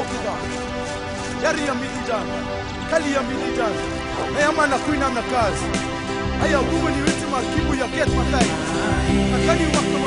kidan yari ya milijan kali ya milijan na yamana kuina na kazi aya ugu ni witima kibu ya ket matai akani wakati